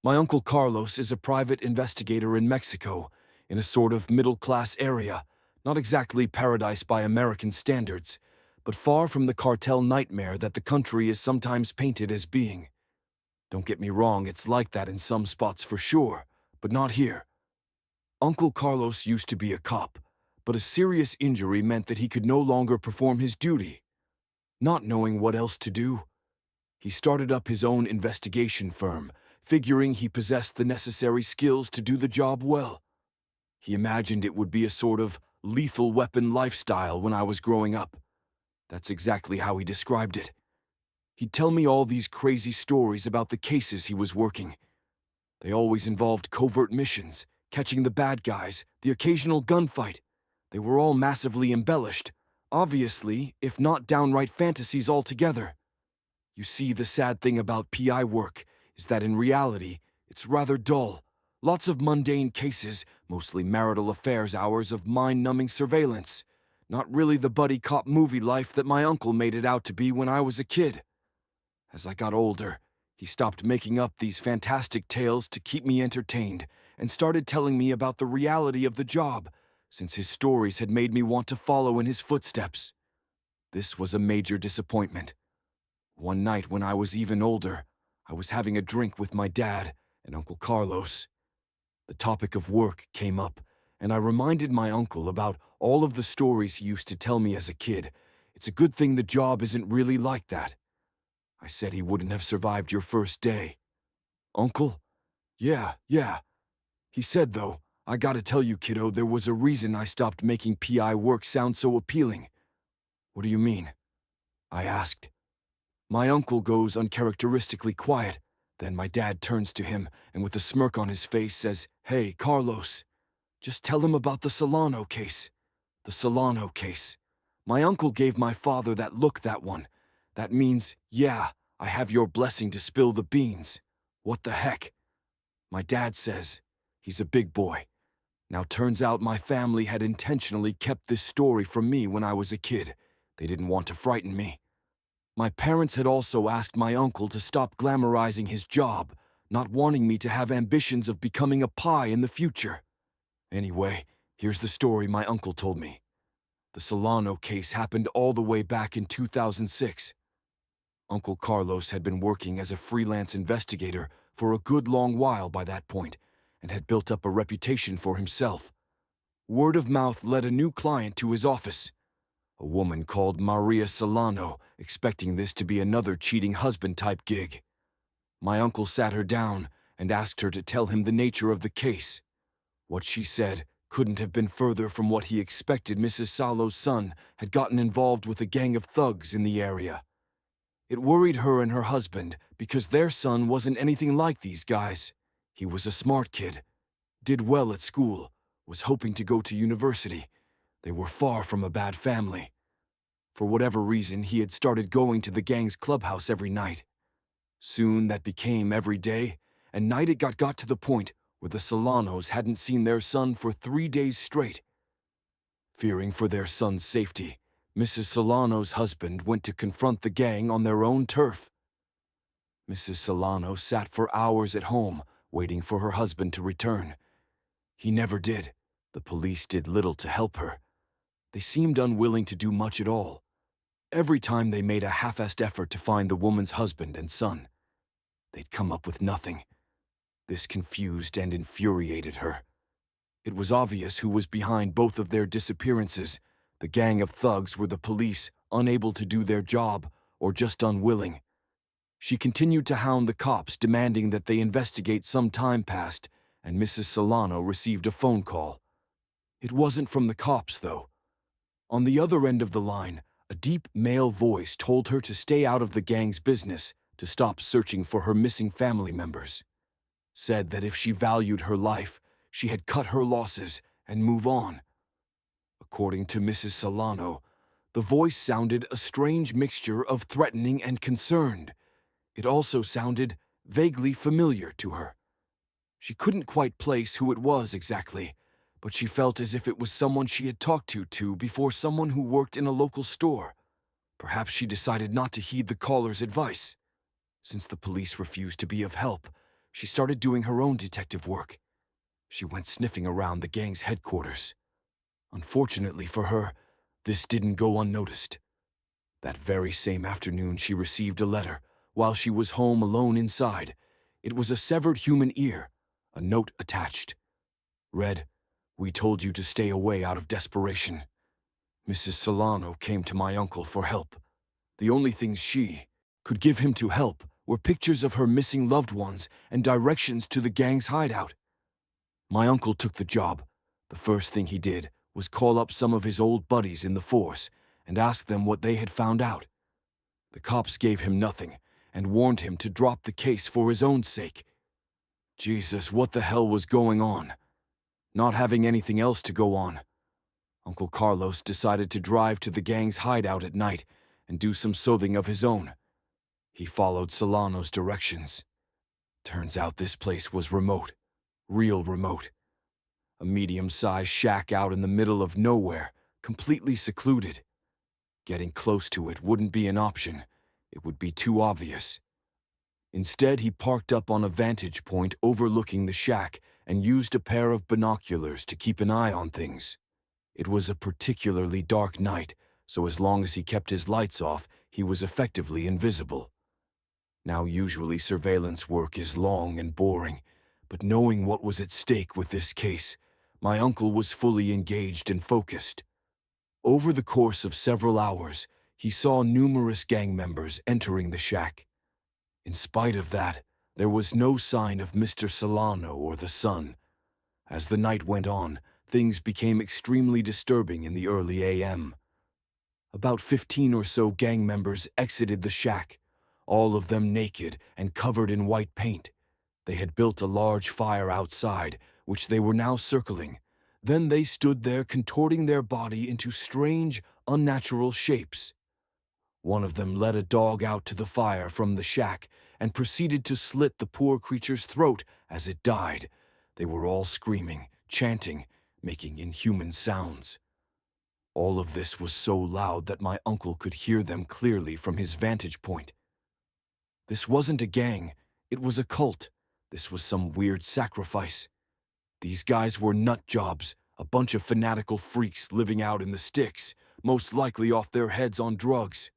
My uncle Carlos is a private investigator in Mexico, in a sort of middle-class area, not exactly paradise by American standards, but far from the cartel nightmare that the country is sometimes painted as being. Don't get me wrong, it's like that in some spots for sure, but not here. Uncle Carlos used to be a cop, but a serious injury meant that he could no longer perform his duty. Not knowing what else to do, he started up his own investigation firm, figuring he possessed the necessary skills to do the job well. He imagined it would be a sort of lethal weapon lifestyle when I was growing up. That's exactly how he described it. He'd tell me all these crazy stories about the cases he was working. They always involved covert missions, catching the bad guys, the occasional gunfight. They were all massively embellished, obviously, if not downright fantasies altogether. You see, the sad thing about PI work is that in reality, it's rather dull. Lots of mundane cases, mostly marital affairs hours of mind-numbing surveillance. Not really the buddy cop movie life that my uncle made it out to be when I was a kid. As I got older, he stopped making up these fantastic tales to keep me entertained and started telling me about the reality of the job, since his stories had made me want to follow in his footsteps. This was a major disappointment. One night when I was even older, I was having a drink with my dad and Uncle Carlos. The topic of work came up, and I reminded my uncle about all of the stories he used to tell me as a kid. It's a good thing the job isn't really like that. I said he wouldn't have survived your first day. Uncle? Yeah. He said, though, I gotta tell you, kiddo, there was a reason I stopped making PI work sound so appealing. What do you mean? I asked. My uncle goes uncharacteristically quiet. Then my dad turns to him and with a smirk on his face says, "Hey, Carlos, just tell him about the Solano case." The Solano case. My uncle gave my father that look, that one. That means, yeah, I have your blessing to spill the beans. What the heck? My dad says, he's a big boy. Now turns out my family had intentionally kept this story from me when I was a kid. They didn't want to frighten me. My parents had also asked my uncle to stop glamorizing his job, not wanting me to have ambitions of becoming a pie in the future. Anyway, here's the story my uncle told me. The Solano case happened all the way back in 2006. Uncle Carlos had been working as a freelance investigator for a good long while by that point, and had built up a reputation for himself. Word of mouth led a new client to his office. A woman called Maria Solano, expecting this to be another cheating husband-type gig. My uncle sat her down and asked her to tell him the nature of the case. What she said couldn't have been further from what he expected. Mrs. Salo's son had gotten involved with a gang of thugs in the area. It worried her and her husband because their son wasn't anything like these guys. He was a smart kid, did well at school, was hoping to go to university. They were far from a bad family. For whatever reason, he had started going to the gang's clubhouse every night. Soon that became every day, and night it got to the point where the Solanos hadn't seen their son for 3 days straight. Fearing for their son's safety, Mrs. Solano's husband went to confront the gang on their own turf. Mrs. Solano sat for hours at home, waiting for her husband to return. He never did. The police did little to help her. They seemed unwilling to do much at all. Every time they made a half-assed effort to find the woman's husband and son, they'd come up with nothing. This confused and infuriated her. It was obvious who was behind both of their disappearances. The gang of thugs were the police, unable to do their job, or just unwilling. She continued to hound the cops, demanding that they investigate. Some time passed, and Mrs. Solano received a phone call. It wasn't from the cops, though. On the other end of the line, a deep male voice told her to stay out of the gang's business, to stop searching for her missing family members. Said that if she valued her life, she had cut her losses and move on. According to Mrs. Solano, the voice sounded a strange mixture of threatening and concerned. It also sounded vaguely familiar to her. She couldn't quite place who it was exactly, but she felt as if it was someone she had talked to before, someone who worked in a local store. Perhaps she decided not to heed the caller's advice. Since the police refused to be of help, She started doing her own detective work. She went sniffing around the gang's headquarters. Unfortunately for her, this didn't go unnoticed. That very same afternoon, she received a letter while she was home alone inside. It was a severed human ear, a note attached. Read, "We told you to stay away out of desperation. Mrs. Solano came to my uncle for help. The only things she could give him to help were pictures of her missing loved ones and directions to the gang's hideout." My uncle took the job. The first thing he did was call up some of his old buddies in the force and ask them what they had found out. The cops gave him nothing and warned him to drop the case for his own sake. Jesus, what the hell was going on? Not having anything else to go on, Uncle Carlos decided to drive to the gang's hideout at night and do some sleuthing of his own. He followed Solano's directions. Turns out this place was remote, real remote. A medium-sized shack out in the middle of nowhere, completely secluded. Getting close to it wouldn't be an option. It would be too obvious. Instead, he parked up on a vantage point overlooking the shack and used a pair of binoculars to keep an eye on things. It was a particularly dark night, so as long as he kept his lights off, he was effectively invisible. Now, usually surveillance work is long and boring, but knowing what was at stake with this case, my uncle was fully engaged and focused. Over the course of several hours, he saw numerous gang members entering the shack. In spite of that, there was no sign of Mr. Solano or the son. As the night went on, things became extremely disturbing in the early a.m. About 15 or so gang members exited the shack, all of them naked and covered in white paint. They had built a large fire outside, which they were now circling. Then they stood there contorting their body into strange, unnatural shapes. One of them led a dog out to the fire from the shack and proceeded to slit the poor creature's throat as it died. They were all screaming, chanting, making inhuman sounds. All of this was so loud that my uncle could hear them clearly from his vantage point. This wasn't a gang, it was a cult. This was some weird sacrifice. These guys were nut jobs, a bunch of fanatical freaks living out in the sticks, most likely off their heads on drugs.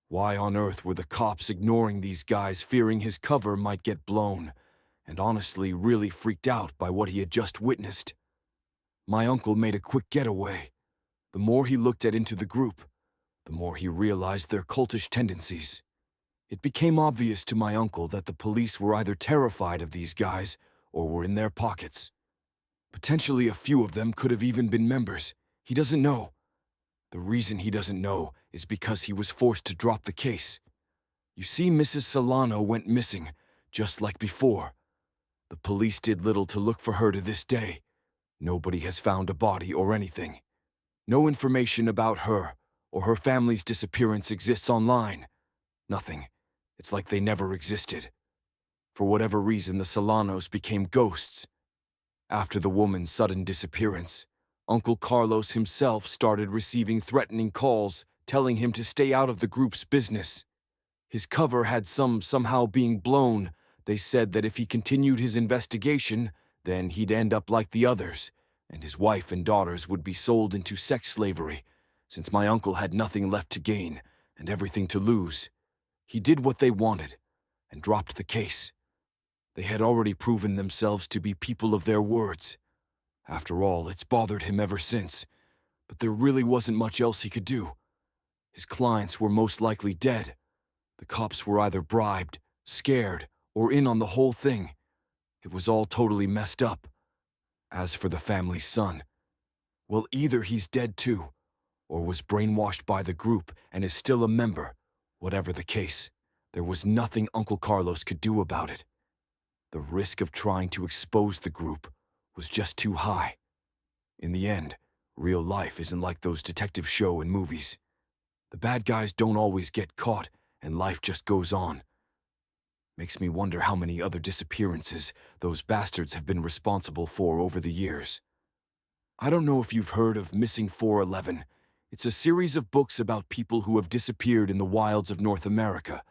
Why on earth were the cops ignoring these guys, fearing his cover might get blown, and honestly really freaked out by what he had just witnessed? My uncle made a quick getaway. The more he looked into the group, the more he realized their cultish tendencies. It became obvious to my uncle that the police were either terrified of these guys or were in their pockets. Potentially a few of them could have even been members. He doesn't know. The reason he doesn't know is because he was forced to drop the case. You see, Mrs. Solano went missing, just like before. The police did little to look for her to this day. Nobody has found a body or anything. No information about her or her family's disappearance exists online. Nothing. It's like they never existed. For whatever reason, the Solanos became ghosts. After the woman's sudden disappearance, Uncle Carlos himself started receiving threatening calls telling him to stay out of the group's business. His cover had somehow being blown. They said that if he continued his investigation, then he'd end up like the others, and his wife and daughters would be sold into sex slavery, since my uncle had nothing left to gain and everything to lose. He did what they wanted and dropped the case. They had already proven themselves to be people of their words. After all, it's bothered him ever since, but there really wasn't much else he could do. His clients were most likely dead. The cops were either bribed, scared, or in on the whole thing. It was all totally messed up. As for the family's son, well, either he's dead too, or was brainwashed by the group and is still a member. Whatever the case, there was nothing Uncle Carlos could do about it. The risk of trying to expose the group was just too high. In the end, real life isn't like those detective shows and movies. The bad guys don't always get caught, and life just goes on. Makes me wonder how many other disappearances those bastards have been responsible for over the years. I don't know if you've heard of Missing 411. It's a series of books about people who have disappeared in the wilds of North America.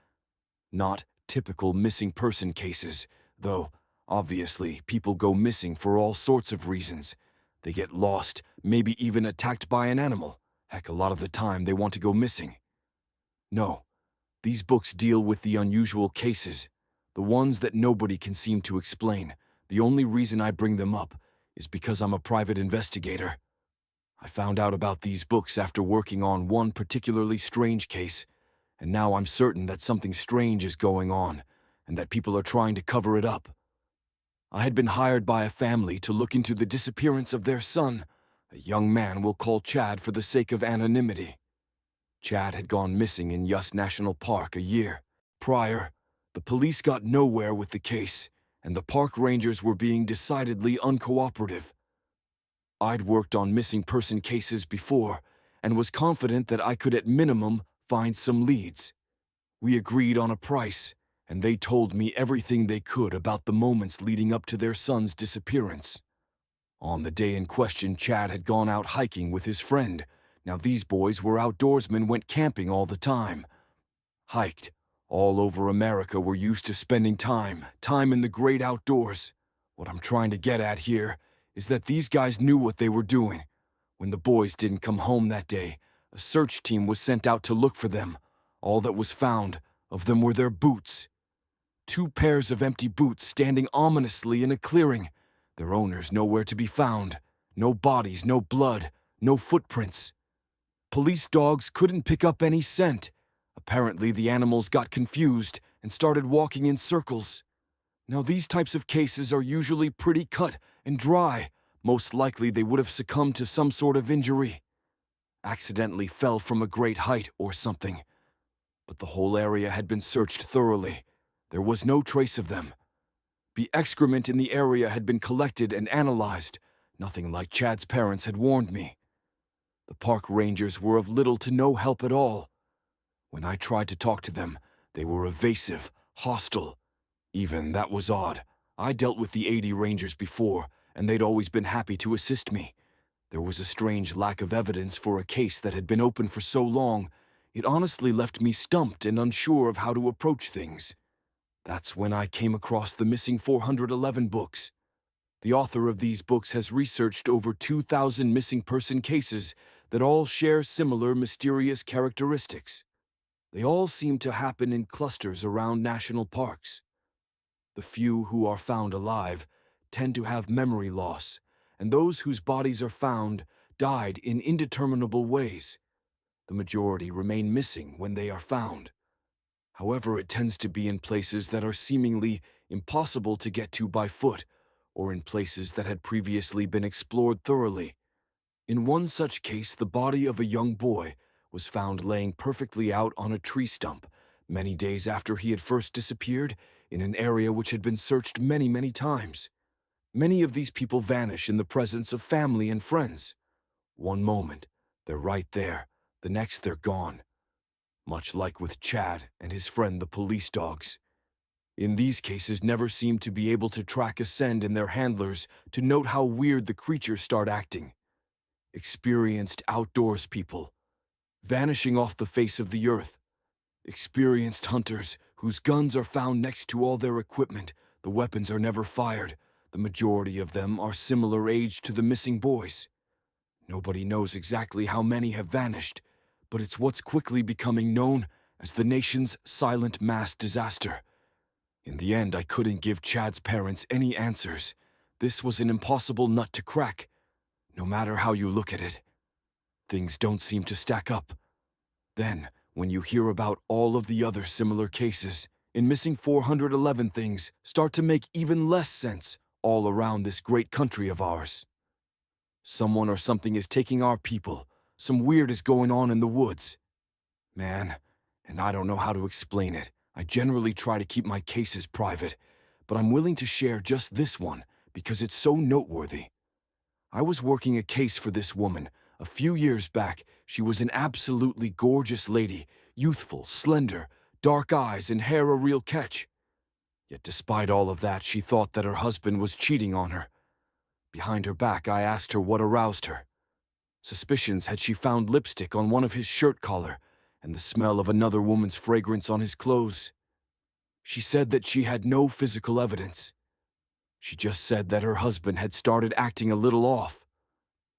Not typical missing person cases, Though, obviously, people go missing for all sorts of reasons. They get lost, maybe even attacked by an animal. Heck, a lot of the time they want to go missing. No, these books deal with the unusual cases, the ones that nobody can seem to explain. The only reason I bring them up is because I'm a private investigator. I found out about these books after working on one particularly strange case, and now I'm certain that something strange is going on, and that people are trying to cover it up. I had been hired by a family to look into the disappearance of their son, a young man we'll call Chad for the sake of anonymity. Chad had gone missing in Yost National Park a year prior. The police got nowhere with the case, and the park rangers were being decidedly uncooperative. I'd worked on missing person cases before, and was confident that I could at minimum find some leads. We agreed on a price, and they told me everything they could about the moments leading up to their son's disappearance. On the day in question, Chad had gone out hiking with his friend. Now these boys were outdoorsmen, went camping all the time. Hiked. All over America, we're used to spending time in the great outdoors. What I'm trying to get at here is that these guys knew what they were doing. When the boys didn't come home that day, a search team was sent out to look for them. All that was found of them were their boots. 2 pairs of empty boots standing ominously in a clearing. Their owners nowhere to be found. No bodies, no blood, no footprints. Police dogs couldn't pick up any scent. Apparently, the animals got confused and started walking in circles. Now, these types of cases are usually pretty cut and dry. Most likely, they would have succumbed to some sort of injury. Accidentally fell from a great height or something. But the whole area had been searched thoroughly. There was no trace of them. The excrement in the area had been collected and analyzed. Nothing like Chad's parents had warned me. The park rangers were of little to no help at all. When I tried to talk to them, they were evasive, hostile. Even that was odd. I dealt with the 80 rangers before, and they'd always been happy to assist me. There was a strange lack of evidence for a case that had been open for so long. It honestly left me stumped and unsure of how to approach things. That's when I came across the missing 411 books. The author of these books has researched over 2,000 missing person cases that all share similar mysterious characteristics. They all seem to happen in clusters around national parks. The few who are found alive tend to have memory loss, and those whose bodies are found died in indeterminable ways. The majority remain missing when they are found. However, it tends to be in places that are seemingly impossible to get to by foot, or in places that had previously been explored thoroughly. In one such case, the body of a young boy was found laying perfectly out on a tree stump many days after he had first disappeared in an area which had been searched many, many times. Many of these people vanish in the presence of family and friends. One moment, they're right there. The next, they're gone. Much like with Chad and his friend the police dogs. In these cases, never seem to be able to track a scent in their handlers to note how weird the creatures start acting. Experienced outdoors people, vanishing off the face of the earth. Experienced hunters whose guns are found next to all their equipment. The weapons are never fired. The majority of them are similar age to the missing boys. Nobody knows exactly how many have vanished, but it's what's quickly becoming known as the nation's silent mass disaster. In the end, I couldn't give Chad's parents any answers. This was an impossible nut to crack, no matter how you look at it. Things don't seem to stack up. Then, when you hear about all of the other similar cases, in missing 411 things start to make even less sense all around this great country of ours. Someone or something is taking our people. Some weird is going on in the woods. Man, and I don't know how to explain it. I generally try to keep my cases private, but I'm willing to share just this one because it's so noteworthy. I was working a case for this woman. A few years back, she was an absolutely gorgeous lady, youthful, slender, dark eyes and hair a real catch. Yet despite all of that, she thought that her husband was cheating on her. Behind her back, I asked her what aroused her. Suspicions had she found lipstick on one of his shirt collar and the smell of another woman's fragrance on his clothes. She said that she had no physical evidence. She just said that her husband had started acting a little off,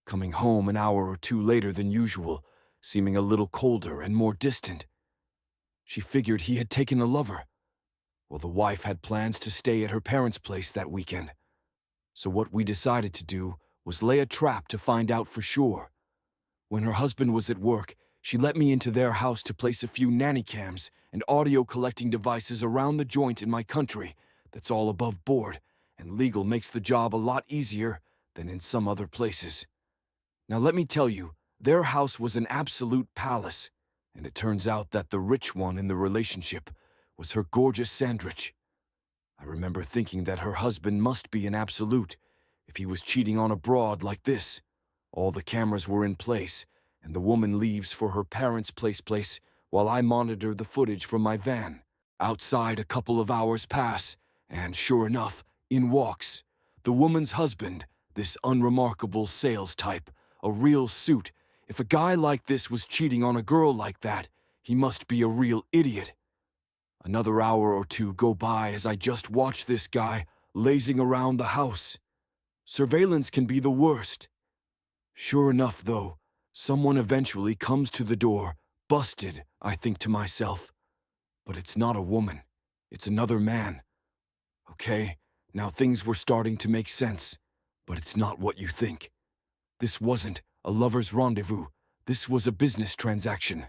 coming home an hour or two later than usual, seeming a little colder and more distant. She figured he had taken a lover. Well, the wife had plans to stay at her parents' place that weekend. So what we decided to do was lay a trap to find out for sure. When her husband was at work, she let me into their house to place a few nanny cams and audio collecting devices around the joint in my country that's all above board, and legal makes the job a lot easier than in some other places. Now let me tell you, their house was an absolute palace, and it turns out that the rich one in the relationship was her gorgeous Sandrich. I remember thinking that her husband must be an absolute if he was cheating on a broad like this. All the cameras were in place, and the woman leaves for her parents' place while I monitor the footage from my van. Outside, a couple of hours pass, and sure enough, in walks the woman's husband, this unremarkable sales type, a real suit. If a guy like this was cheating on a girl like that, he must be a real idiot. Another hour or two go by as I just watch this guy lazing around the house. Surveillance can be the worst. Sure enough, though, someone eventually comes to the door, busted, I think to myself. But it's not a woman. It's another man. Okay, now things were starting to make sense, but it's not what you think. This wasn't a lover's rendezvous. This was a business transaction.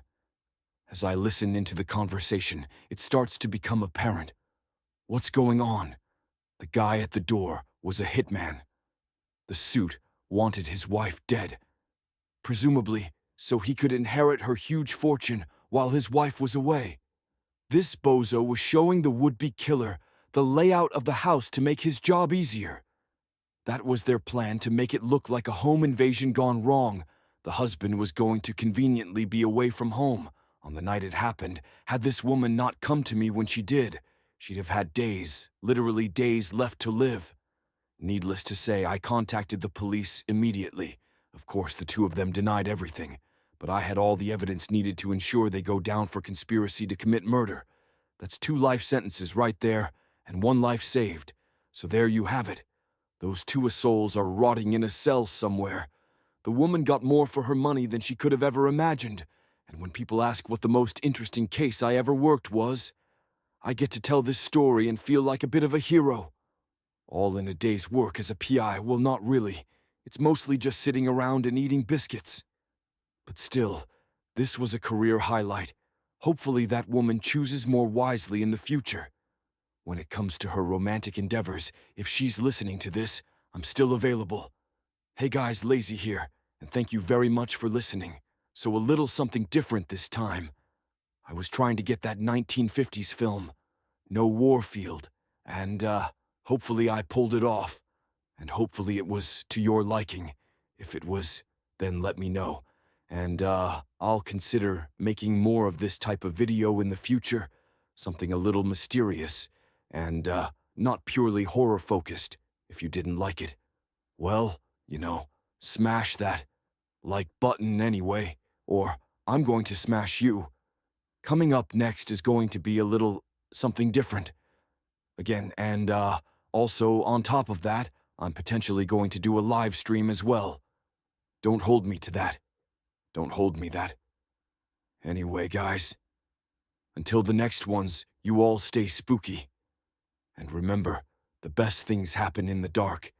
As I listen into the conversation, it starts to become apparent. What's going on? The guy at the door was a hitman. The suit wanted his wife dead, presumably so he could inherit her huge fortune while his wife was away. This bozo was showing the would-be killer the layout of the house to make his job easier. That was their plan, to make it look like a home invasion gone wrong. The husband was going to conveniently be away from home on the night it happened. Had this woman not come to me when she did, she'd have had days, literally days, left to live. Needless to say, I contacted the police immediately. Of course, the two of them denied everything, but I had all the evidence needed to ensure they go down for conspiracy to commit murder. That's 2 life sentences right there, and 1 life saved. So there you have it. Those 2 souls are rotting in a cell somewhere. The woman got more for her money than she could have ever imagined, and when people ask what the most interesting case I ever worked was, I get to tell this story and feel like a bit of a hero. All in a day's work as a PI, well, not really. It's mostly just sitting around and eating biscuits. But still, this was a career highlight. Hopefully that woman chooses more wisely in the future. When it comes to her romantic endeavors, if she's listening to this, I'm still available. Hey guys, Lazy here, and thank you very much for listening. So a little something different this time. I was trying to get that 1950s film, No Warfield, and hopefully I pulled it off. And hopefully it was to your liking. If it was, then let me know. And I'll consider making more of this type of video in the future. Something a little mysterious, and not purely horror-focused, if you didn't like it. Well, smash that like button anyway, or I'm going to smash you. Coming up next is going to be a little something different. Again, and also on top of that, I'm potentially going to do a live stream as well. Don't hold me to that. Don't hold me that. Anyway, guys, until the next ones, you all stay spooky. And remember, the best things happen in the dark.